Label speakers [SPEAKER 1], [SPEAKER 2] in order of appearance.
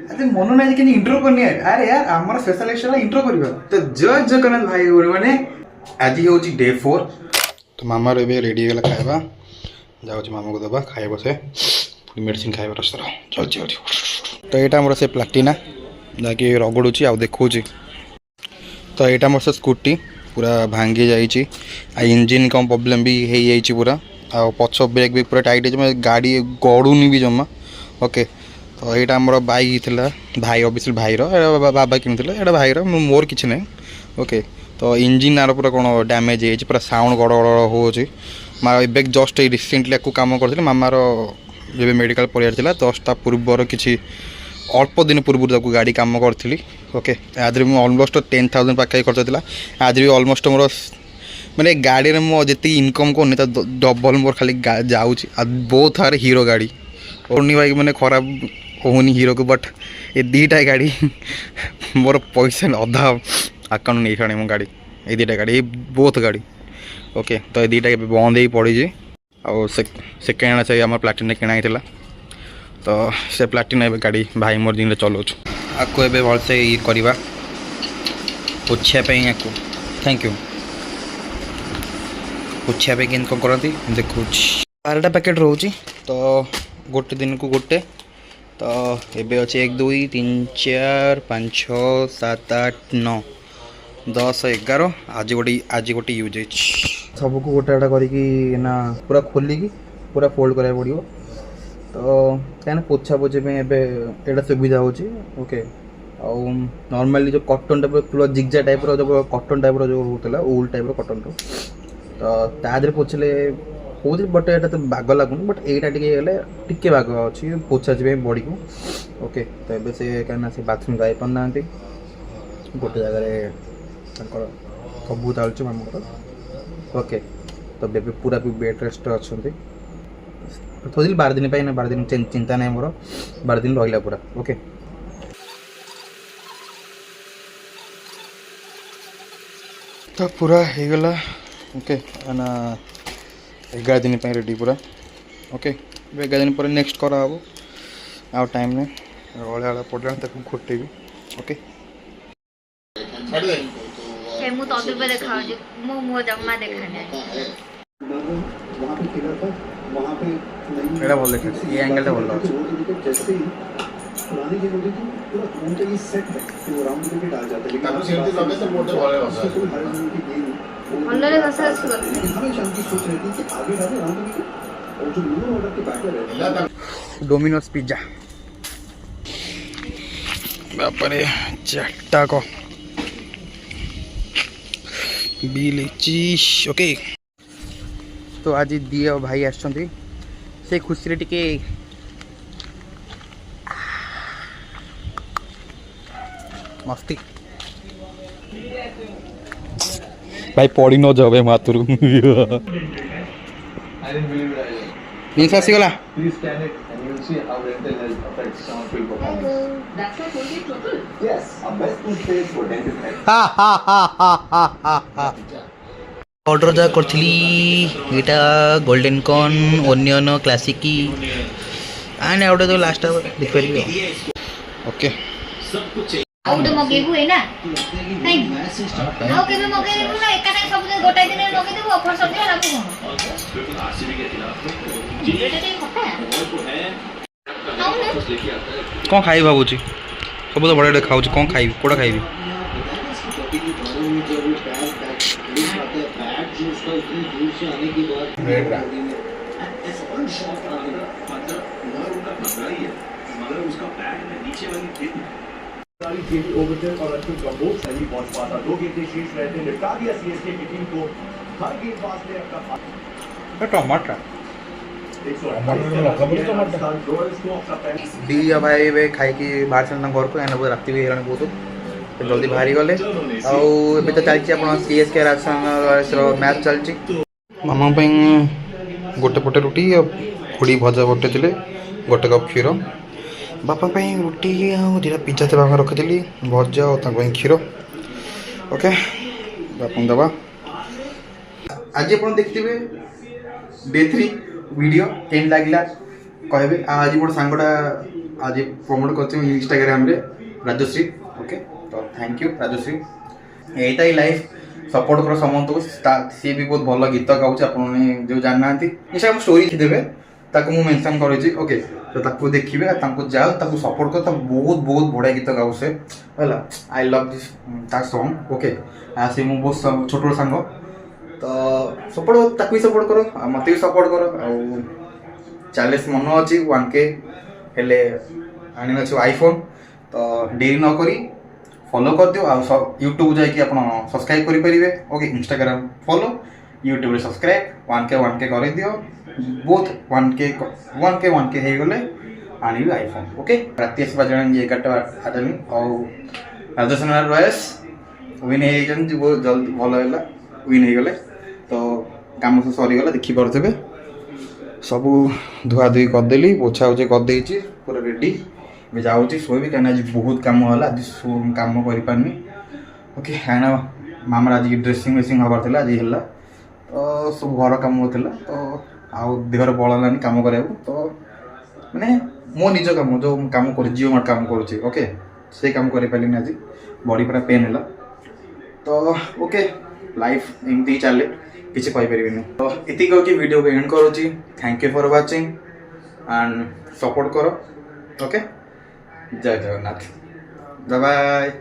[SPEAKER 1] अरे मन ना कि इंट्रो करनी है अरे यार आमर स्पेशल एक्शन इंट्रो करबा तो जय जगन्नाथ भाई माने आज होची डे 4 तो मामा रे बे रेडी गला खाइबा जाउ छी मामा को दबा खाइबो से मेडिसिन खाइबा रस्तर चल चल तो एटा हमर से प्लाटिना जाके रगड़ुची आ देखौची तो एटा हमर से स्कूटी पूरा भांगी जाइची आ इंजन कम प्रॉब्लम भी हे जाइची पूरा आ पछ ब्रेक भी पूरा टाइट है गाड़ी गड़ुनी भी जमा ओके तो यहाँ आम बैक था भाई ऑब्वियसली भाईर बाबा कि भाईर मोर किसी ना ओके तो इंजिन आर पूरा कौन डैमेज है पूरा साउंड गड़ गड़ हो जस्ट रिसेंटली आपको कम कर मामार जब मेडिकल पड़ा जस्ट पूर्वर कि अल्प दिन पूर्व गाड़ी कम करी ओके आज अलमोस्ट 10,000 पाखे खर्च था आज भी अलमोस्ट मोर मैंने गाड़ी में मुझे इनकम करनी डबल मोर खाली जाऊँगी बहुत सारे हीरो गाड़ी और भाई मैंने खराब होनी हीरो को बट ये दीटा गाड़ी मोर पैसा अधा अकाउंट नहीं छाड़े मो गाड़ी ये दीटा गाड़ी ये बहुत गाड़ी ओके तो ये दीटा बंद ही पड़ी आउ सेकेंड से आम प्लाटिना किणाई तो से प्लाटिना गाड़ी भाई मोर दिन चलाऊ आपको ए भलसे ये करवा पोछापी आपको थैंक यू पोछापी के कौन करती देखो 12टा पैकेट रोची तो गोटे दिन को गोटे तो एबे अच्छे 1 2 3 4 5 6 7 8 9 10 11 आज गोटे यूज सब को गोटे गोटा करना पूरा खोलिकी पूरा फोल्ड करा पड़ो तो क्या पोछा पोछे एटा सुविधा हो ओके आउ नॉर्मली जो कॉटन टाइप पूरा जिगजा टाइप जो कॉटन टाइप जो होता उल टाइप कॉटन तो तादे पोछले हो बट ये तो बाग लगुन बट यहाँ टे बाग अच्छी पोछा जी बॉडी को ओके तो ये से क्या से बाथरूम जाई पाना गोटे जगह सब चलुच मामर ओके तो बेबी पूरा भी बेड रेस्ट अच्छा थोड़ी 12 दिन ना 12 दिन चिंता नहीं मोर 12 दिन रहा पूरा ओके तो पूरा हो गला ओके ना 11 दिन रेडी पूरा ओके 11 दिन पर नेक्स्ट करा हम आउ टाइम ने अड़ा पड़ा तक खोटे भी ओके
[SPEAKER 2] मु तो अभी पे देखा मु मु जम्मा देखा नहीं
[SPEAKER 3] वहां पे किला था वहां पे
[SPEAKER 1] एड़ा बोल देखा ये एंगल टा बोल
[SPEAKER 3] जैसे ही पुरानी जो होती थी पूरा फोन का ये सेट है वो राउंड करके डाल जाता है लेकिन आप सेफ्टी लगे तो मोटे वाले होता है कोई हर जगह की गेम
[SPEAKER 2] अंदर का सर्च कर
[SPEAKER 3] लेकिन हमेशा हम की सोच रही थी कि आगे डाले राउंड में और जो न्यू ऑर्डर के बैटर है
[SPEAKER 1] डोमिनोज पिज्जा बाप रे चट्टा को बिल चीज ओके तो आज दिए भाई आसछंती से खुशी रे टिके मस्ती भाई पड़ी न जाओ मातुर means आसीगला
[SPEAKER 4] Please scan it and you'll see how dental health affects sound field performance.
[SPEAKER 2] That's not only total.
[SPEAKER 3] Yes, a best toothpaste for dental health.
[SPEAKER 1] हा हा हा हा हा हा हा ऑर्डर जा करथली एटा गोल्डन कॉर्न ओनियन क्लासिक की आने आउट तो लास्ट देख परिबे ओके
[SPEAKER 2] आउट मगे हुए ना नहीं आओ के भी मगे देबो ना एका टाइम सब गोटा दिन मगे देबो ऑफर सब दिया लागू कोन आरसीबी के खिलाफ रेट
[SPEAKER 1] कौन खाई भाबुची सब तो बड़े खाऊ कौन खाई कोड़ा खाई टमाटर दी भाई वे खाई बाहर चलना घर को एना राति भी हेलानी बहुत जल्दी बाहरी गले आउ तो चलती आप सीएसके मैच चलती मामा गोटे पटे रुटी खुड़ी भजा गोटे थे गोटे कप क्षीर बापा रुटी आटा पिज्जा थे बापा रखी भजा और क्षीर ओके बापा दबा आज आप देखिए डे 3 वीडियो केन लगे कहे आज मोर सांगटा आज प्रमोट कर इंस्टाग्राम रे राजश्री ओके तो थैंक यू राजश्री यही ही लाइफ सपोर्ट कर समस्त को सी भी बहुत भल गीत गाँच आप जो जानना इंस्टाग्राम स्टोरी देवे ताको मु मेंशन करेछि ओके तो ताको देखिबे ताको जाओ ताको सपोर्ट कर बहुत बहुत बढ़िया गीत गाउ से होला आई लव दिस ता सॉन्ग ओके आ से मु बहुत छोटो सांग तो सपोर्ट ताको ही सपोर्ट करो मते भी सपोर्ट करो आ चैलेंज मन अछि 1K हेले आनी अछि आईफोन तो देरी न करी फॉलो कर दियो आ यूट्यूब जाई कि आपण सब्सक्राइब करि परिबे ओके इंस्टाग्राम फॉलो यूट्यूब रे सब्सक्राइब 1K कर दियो बोथ 1K हो गले आनी आईफोन ओके राति आसवा जन 11टा आदमी और राजस्थान रॉयल्स विन हो बहुत जल्दी भल है विन हो गले तो काम सब सरी गला देखि पारथबे सब धुआ धुई करदेली पोछा उछे करदे पूरा रेडी मैं जाऊँगी शोबी कहीं आज बहुत कम है आज कम कर पारनी ओके कहना मामार आज ड्रेसिंग वेसिंग हबार था आज है तो सब घर कम होता तो आउ देहर बल है कम करा तो मैंने मो निज कम जो कम कर जियो मार्ट कम करुँचे ओके से कम कर पारे आज बॉडी पूरा पेन है तो ओके लाइफ एमती ही चले किसी कहींपरि तो ये कहूँ वीडियो को एंड करुँची thank you for watching and support करो ओके जय जगन्नाथ बाय बाय।